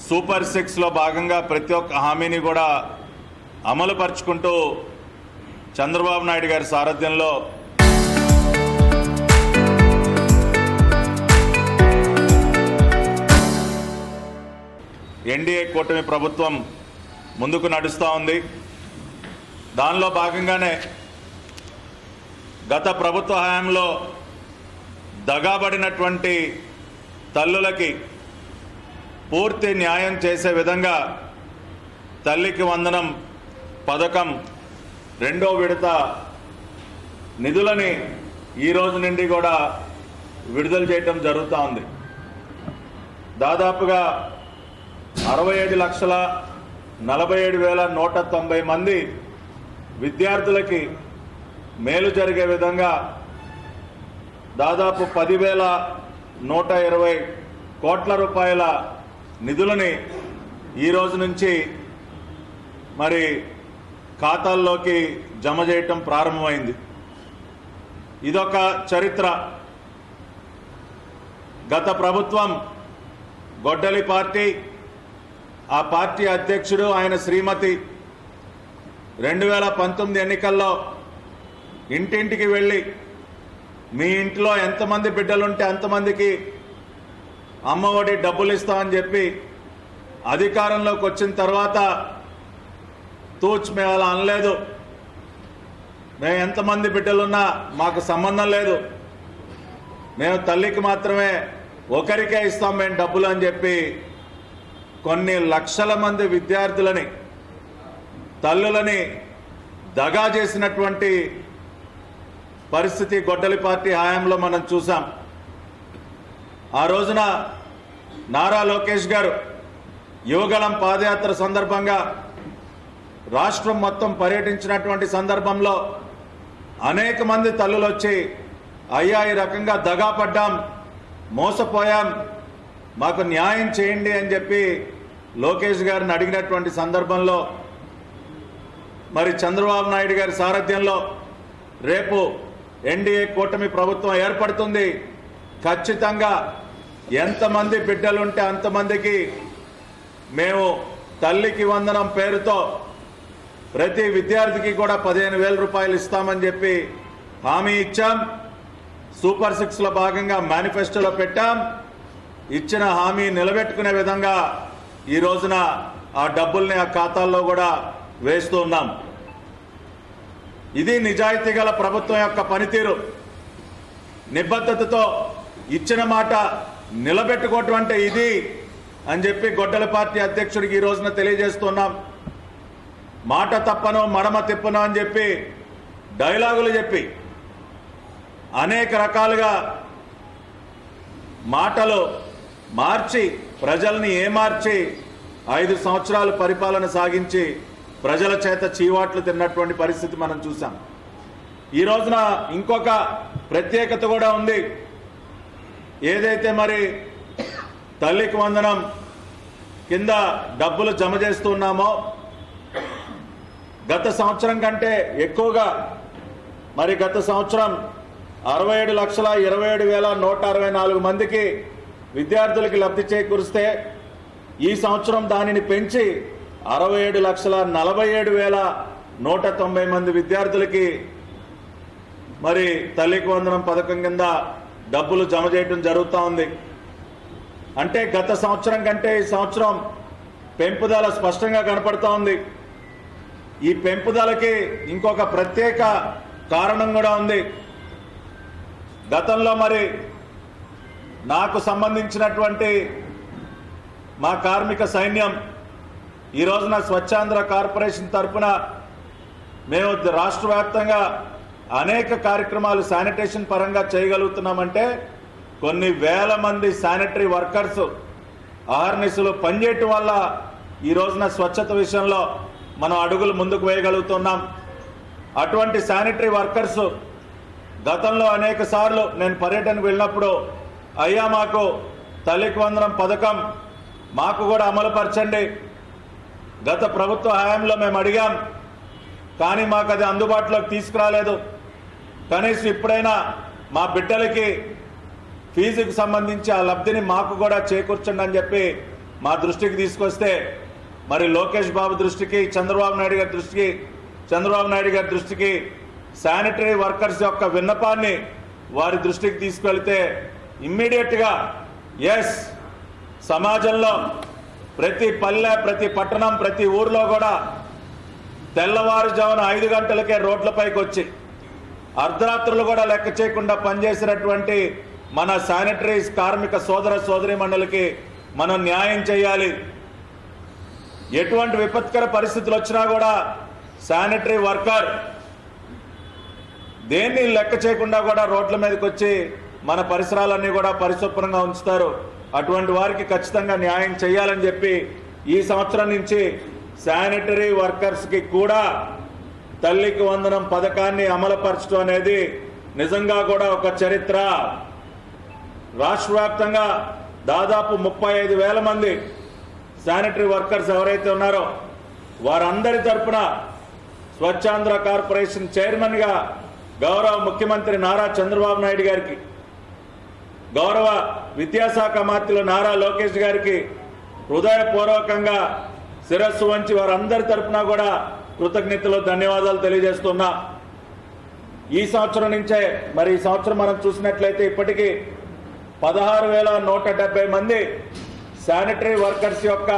Super 6లో భాగంగా ప్రతి ఒక్క హామీని కూడా అమలు పరుచుకుంటూ చంద్రబాబు నాయుడు గారి సారథ్యంలో ఎన్డీఏ కూటమి ప్రభుత్వం ముందుకు నడుస్తూ ఉంది. దానిలో భాగంగానే గత ప్రభుత్వ హయాంలో దగాబడినటువంటి తల్లులకి పూర్తి న్యాయం చేసే విధంగా తల్లికి వందనం పథకం రెండో విడత నిధులని ఈ రోజు నుండి కూడా విడుదల చేయటం జరుగుతూ ఉంది. దాదాపుగా 67,47,190 మంది విద్యార్థులకి మేలు జరిగే విధంగా దాదాపు 10,120 కోట్ల రూపాయల నిధులని ఈ రోజు నుంచి మరి ఖాతాల్లోకి జమ చేయటం ప్రారంభమైంది. ఇదొక చరిత్ర. గత ప్రభుత్వం గొడ్డలి పార్టీ, ఆ పార్టీ అధ్యక్షుడు ఆయన శ్రీమతి 2019 ఎన్నికల్లో ఇంటింటికి వెళ్ళి మీ ఇంట్లో ఎంతమంది బిడ్డలుంటే అంతమందికి అమ్మఒడి డబ్బులు ఇస్తామని చెప్పి అధికారంలోకి వచ్చిన తర్వాత మేము అలా అనలేదు, మేము ఎంతమంది బిడ్డలున్నా మాకు సంబంధం లేదు, మేము తల్లికి మాత్రమే ఒకరికే ఇస్తాం మేము డబ్బులు అని చెప్పి కొన్ని లక్షల మంది విద్యార్థులని తల్లులని దగా చేసినటువంటి పరిస్థితి గొడ్డలి పార్టీ హయాంలో మనం చూసాం. ఆ రోజున నారా లోకేష్ గారు యువగళం పాదయాత్ర సందర్భంగా రాష్ట్రం మొత్తం పర్యటించినటువంటి సందర్భంలో అనేక మంది తల్లులు వచ్చి అయ్యా ఈ రకంగా దగా పడ్డాం, మోసపోయాం, మాకు న్యాయం చేయండి అని చెప్పి లోకేష్ గారిని అడిగినటువంటి సందర్భంలో మరి చంద్రబాబు నాయుడు గారి సారథ్యంలో రేపు ఎన్డీఏ కూటమి ప్రభుత్వం ఏర్పడుతుంది, ఖచ్చితంగా ఎంతమంది బిడ్డలుంటే అంతమందికి మేము తల్లికి వందనం పేరుతో ప్రతి విద్యార్థికి కూడా 15,000 రూపాయలు ఇస్తామని చెప్పి హామీ ఇచ్చాం. సూపర్ 6లో భాగంగా మేనిఫెస్టోలో పెట్టాం. ఇచ్చిన హామీ నిలబెట్టుకునే విధంగా ఈ రోజున ఆ డబ్బుల్ని ఆ ఖాతాల్లో కూడా వేస్తూ ఉన్నాం. ఇది నిజాయితీ గల ప్రభుత్వం యొక్క పనితీరు. నిబద్ధతతో ఇచ్చిన మాట నిలబెట్టుకోవటం అంటే ఇది అని చెప్పి గొడ్డల పార్టీ అధ్యక్షుడికి ఈ రోజున తెలియజేస్తున్నాం. మాట తప్పను మడమ తిప్పను అని చెప్పి డైలాగులు చెప్పి అనేక రకాలుగా మాటలు మార్చి ప్రజల్ని ఏమార్చి 5 సంవత్సరాలు పరిపాలన సాగించి ప్రజల చేత చీవాట్లు తిన్నటువంటి పరిస్థితి మనం చూసాం. ఈ రోజున ఇంకొక ప్రత్యేకత కూడా ఉంది. ఏదైతే మరి తల్లికి వందనం కింద డబ్బులు జమ చేస్తున్నామో గత సంవత్సరం కంటే ఎక్కువగా మరి గత సంవత్సరం 67,27,164 మందికి విద్యార్థులకి లబ్ధి చేకూరిస్తే ఈ సంవత్సరం దానిని పెంచి 67,47,190 మంది విద్యార్థులకి మరి తల్లికి వందనం పథకం కింద డబ్బులు జమ చేయడం జరుగుతూ ఉంది. అంటే గత సంవత్సరం కంటే ఈ సంవత్సరం పెంపుదల స్పష్టంగా కనపడుతూ ఉంది. ఈ పెంపుదలకి ఇంకొక ప్రత్యేక కారణం కూడా ఉంది. గతంలో మరి నాకు సంబంధించినటువంటి మా కార్మిక సైన్యం ఈ రోజున స్వచ్ఛాంధ్ర కార్పొరేషన్ తరఫున మేము రాష్ట్ర వ్యాప్తంగా అనేక కార్యక్రమాలు శానిటేషన్ పరంగా చేయగలుగుతున్నామంటే కొన్ని వేల మంది శానిటరీ వర్కర్స్ అహర్నిశలు పనిచేయటం వల్ల ఈ రోజున స్వచ్ఛత విషయంలో మనం అడుగులు ముందుకు వేయగలుగుతున్నాం. అటువంటి శానిటరీ వర్కర్స్ గతంలో అనేక సార్లు నేను పర్యటనకు వెళ్ళినప్పుడు అయ్యా మాకు తల్లికి వందనం పథకం మాకు కూడా అమలుపరచండి, గత ప్రభుత్వ హయాంలో మేము అడిగాం కానీ మాకు అది అందుబాటులోకి తీసుకురాలేదు, కనీసం ఇప్పుడైనా మా బిడ్డలకి ఫీజుకు సంబంధించి ఆ లబ్ధిని మాకు కూడా చేకూర్చండి అని చెప్పి మా దృష్టికి తీసుకొస్తే మరి లోకేష్ బాబు దృష్టికి, చంద్రబాబు నాయుడు గారి దృష్టికి శానిటరీ వర్కర్స్ యొక్క విన్నపాన్ని వారి దృష్టికి తీసుకెళ్తే ఇమ్మీడియట్గా ఎస్, సమాజంలో ప్రతి పల్లె, ప్రతి పట్టణం, ప్రతి ఊర్లో కూడా తెల్లవారుజామున 5 గంటలకే రోడ్లపైకి వచ్చి అర్ధరాత్రులు కూడా లెక్క చేయకుండా పనిచేసినటువంటి మన శానిటరీ కార్మిక సోదరీమణులకి మనం న్యాయం చేయాలి. ఎటువంటి విపత్కర పరిస్థితులు వచ్చినా కూడా శానిటరీ వర్కర్ దేన్ని లెక్క చేయకుండా కూడా రోడ్ల మీదకి వచ్చి మన పరిసరాలన్నీ కూడా పరిశుభ్రంగా ఉంచుతారు. అటువంటి వారికి ఖచ్చితంగా న్యాయం చేయాలని చెప్పి ఈ సంవత్సరం నుంచి శానిటరీ వర్కర్స్కి కూడా తల్లికి వందనం పథకాన్ని అమలుపరచడం అనేది నిజంగా కూడా ఒక చరిత్ర. రాష్ట్ర వ్యాప్తంగా దాదాపు 35,000 మంది శానిటరీ వర్కర్స్ ఎవరైతే ఉన్నారో వారందరి తరపున స్వచ్ఛాంధ్ర కార్పొరేషన్ చైర్మన్గా గౌరవ ముఖ్యమంత్రి నారా చంద్రబాబు నాయుడు గారికి, గౌరవ విద్యాశాఖ మంత్రులు నారా లోకేష్ గారికి హృదయపూర్వకంగా శిరస్సు వంచి వారందరి తరపున కూడా కృతజ్ఞతలు, ధన్యవాదాలు తెలియజేస్తున్నా. ఈ సంవత్సరం నుంచే మరి ఈ సంవత్సరం మనం చూసినట్లయితే ఇప్పటికీ 16,170 మంది శానిటరీ వర్కర్స్ యొక్క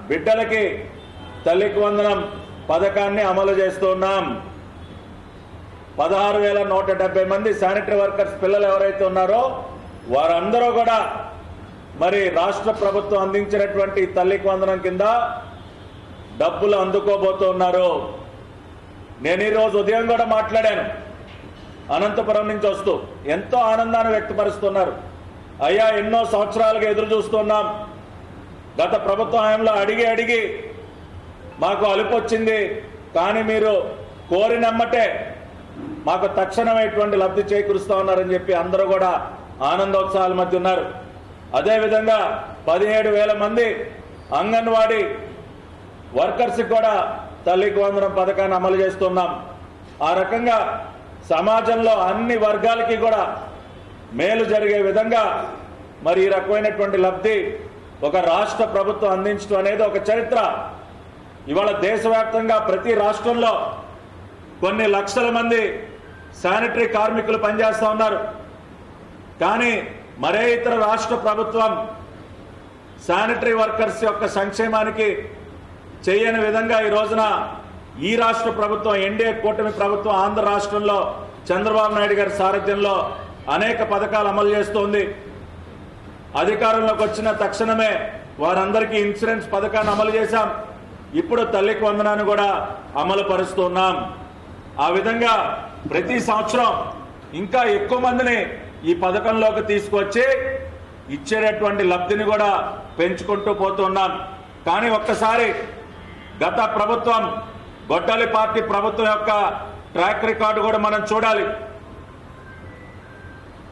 బిడ్డలకి తల్లికి వందనం పథకాన్ని అమలు చేస్తున్నాం. 16,170 మంది శానిటరీ వర్కర్స్ పిల్లలు ఎవరైతే ఉన్నారో వారందరూ కూడా మరి రాష్ట్ర ప్రభుత్వం అందించినటువంటి తల్లికి వందనం కింద డబ్బులు అందుకోబోతున్నారు. నేను ఈరోజు ఉదయం కూడా మాట్లాడాను. అనంతపురం నుంచి వస్తూ ఎంతో ఆనందాన్ని వ్యక్తపరుస్తున్నారు. అయ్యా, ఎన్నో సంవత్సరాలుగా ఎదురు చూస్తున్నాం. గత ప్రభుత్వ హయాంలో అడిగి మాకు అలుపు వచ్చింది, కానీ మీరు కోరినమ్మటే మాకు తక్షణమైనటువంటి లబ్ధి చేకూరుస్తూ ఉన్నారని చెప్పి అందరూ కూడా ఆనందోత్సాహాల మధ్య ఉన్నారు. అదేవిధంగా 17,000 మంది అంగన్వాడీ వర్కర్స్కి కూడా తల్లికి వందనం పథకాన్ని అమలు చేస్తున్నాం. ఆ రకంగా సమాజంలో అన్ని వర్గాలకి కూడా మేలు జరిగే విధంగా మరి ఈ రకమైనటువంటి లబ్ధి ఒక రాష్ట్ర ప్రభుత్వం అందించడం అనేది ఒక చరిత్ర. ఇవాళ దేశవ్యాప్తంగా ప్రతి రాష్ట్రంలో కొన్ని లక్షల మంది శానిటరీ కార్మికులు పనిచేస్తూ ఉన్నారు. కానీ మరే ఇతర రాష్ట్ర ప్రభుత్వం శానిటరీ వర్కర్స్ యొక్క సంక్షేమానికి చేయని విధంగా ఈ రోజున ఈ రాష్ట్ర ప్రభుత్వం, ఎన్డీఏ కూటమి ప్రభుత్వం ఆంధ్ర రాష్ట్రంలో చంద్రబాబు నాయుడు గారి సారథ్యంలో అనేక పథకాలు అమలు చేస్తోంది. అధికారంలోకి వచ్చిన తక్షణమే వారందరికీ ఇన్సూరెన్స్ పథకాన్ని అమలు చేశాం. ఇప్పుడు తల్లికి వందనాన్ని కూడా అమలు పరుస్తున్నాం. ఆ విధంగా ప్రతి సంవత్సరం ఇంకా ఎక్కువ మందిని ఈ పథకంలోకి తీసుకొచ్చి ఇచ్చేటటువంటి లబ్ధిని కూడా పెంచుకుంటూ పోతున్నాం. కానీ ఒక్కసారి గత ప్రభుత్వం, గొడ్డలి పార్టీ ప్రభుత్వం యొక్క ట్రాక్ రికార్డు కూడా మనం చూడాలి.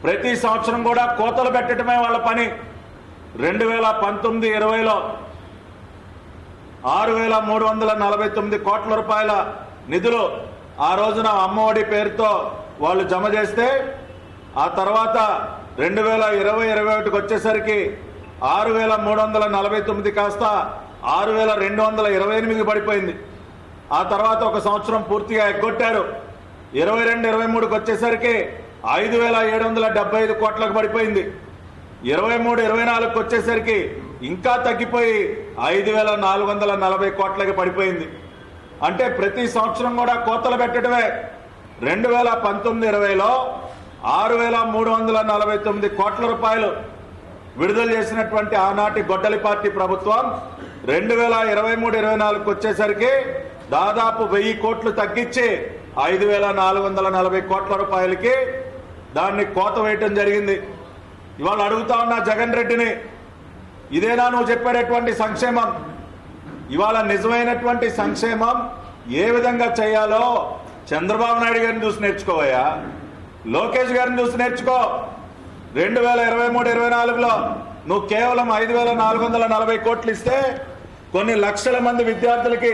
ప్రతి సంవత్సరం కూడా కోతలు పెట్టడమే వాళ్ళ పని. 2019-20లో 6,349 కోట్ల రూపాయల నిధులు ఆ రోజున అమ్మఒడి పేరుతో వాళ్ళు జమ చేస్తే, ఆ తర్వాత 2020-21కి వచ్చేసరికి 6,349 కాస్త 6,228 పడిపోయింది. ఆ తర్వాత ఒక సంవత్సరం పూర్తిగా ఎగ్గొట్టారు. 22-23కి వచ్చేసరికి 5,775 కోట్లకు పడిపోయింది. 23-24కి వచ్చేసరికి ఇంకా తగ్గిపోయి 5,440 కోట్లకి పడిపోయింది. అంటే ప్రతి సంవత్సరం కూడా కోతలు పెట్టడమే. 2019-20లో 6,349 కోట్ల రూపాయలు విడుదల చేసినటువంటి ఆనాటి గొడ్డలి పార్టీ ప్రభుత్వం 2023-24కి వచ్చేసరికి దాదాపు 1000 కోట్లు తగ్గించి 5,440 కోట్ల రూపాయలకి దాన్ని కోత వేయటం జరిగింది. ఇవాళ అడుగుతా ఉన్నా జగన్ రెడ్డిని, ఇదేనా నువ్వు చెప్పేటటువంటి సంక్షేమం? ఇవాళ నిజమైనటువంటి సంక్షేమం ఏ విధంగా చేయాలో చంద్రబాబు నాయుడు గారిని చూసి నేర్చుకోవయ్యా, లోకేష్ గారిని చూసి నేర్చుకో. 2023-24లో నువ్వు కేవలం 5,440 కోట్లు ఇస్తే కొన్ని లక్షల మంది విద్యార్థులకి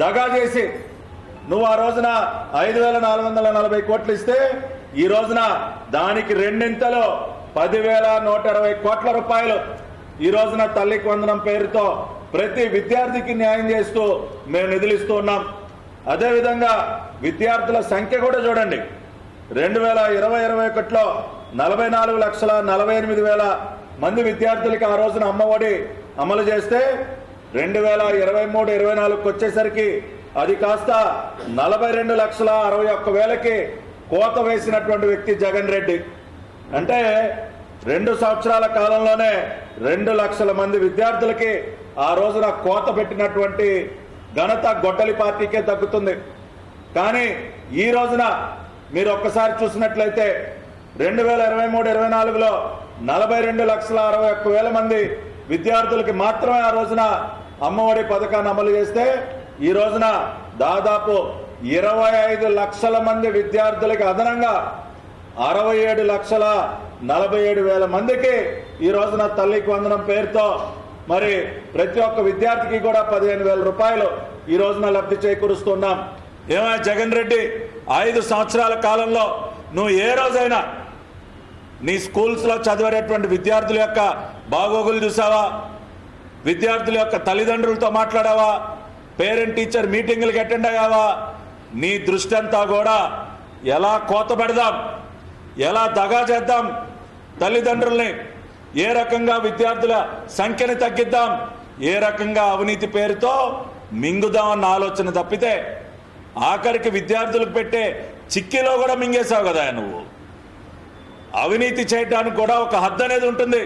దగా చేసి నువ్వు ఆ రోజున 5,440 కోట్లు ఇస్తే ఈ రోజున దానికి రెండింతలో 10,120 కోట్ల రూపాయలు ఈ రోజున తల్లికి వందనం పేరుతో ప్రతి విద్యార్థికి న్యాయం చేస్తూ మేము నిధులు ఇస్తూ ఉన్నాం. అదేవిధంగా విద్యార్థుల సంఖ్య కూడా చూడండి, 2020-21లో 44,48,000 మంది విద్యార్థులకి ఆ రోజున అమ్మఒడి అమలు చేస్తే 2023-24కి వచ్చేసరికి అది కాస్త 42,61,000కి కోత వేసినటువంటి వ్యక్తి జగన్ రెడ్డి. అంటే 2 సంవత్సరాల కాలంలోనే 2 లక్షల మంది విద్యార్థులకి ఆ రోజున కోత పెట్టినటువంటి ఘనత గొడ్డలి పార్టీకే దక్కుతుంది. కానీ ఈ రోజున మీరు ఒక్కసారి చూసినట్లయితే 2023-24లో 42,61,000 మంది విద్యార్థులకి మాత్రమే ఆ రోజున అమ్మఒడి పథకాన్ని అమలు చేస్తే ఈ రోజున దాదాపు 25 లక్షల మంది విద్యార్థులకి అదనంగా 67,47,000 మందికి ఈ రోజున తల్లికి వందనం పేరుతో మరి ప్రతి ఒక్క విద్యార్థికి కూడా 15,000 రూపాయలు ఈ రోజున లబ్ధి చేకూరుస్తున్నాం. ఏమైనా జగన్ రెడ్డి 5 సంవత్సరాల కాలంలో నువ్వు ఏ రోజైనా నీ స్కూల్స్లో చదివేటటువంటి విద్యార్థుల యొక్క బాగోగులు చూసావా? విద్యార్థుల యొక్క తల్లిదండ్రులతో మాట్లాడావా? పేరెంట్ టీచర్ మీటింగులకు అటెండ్ అయ్యావా? నీ దృష్టి అంతా కూడా ఎలా కోత పెడదాం, ఎలా దగా చేద్దాం, తల్లిదండ్రుల్ని ఏ రకంగా విద్యార్థుల సంఖ్యని తగ్గిద్దాం, ఏ రకంగా అవినీతి పేరుతో మింగుదాం అన్న ఆలోచన తప్పితే ఆఖరికి విద్యార్థులకు పెట్టే చిక్కీలో కూడా మింగేశావు కదా నువ్వు. అవినీతి చేయడానికి కూడా ఒక హద్దు అనేది ఉంటుంది.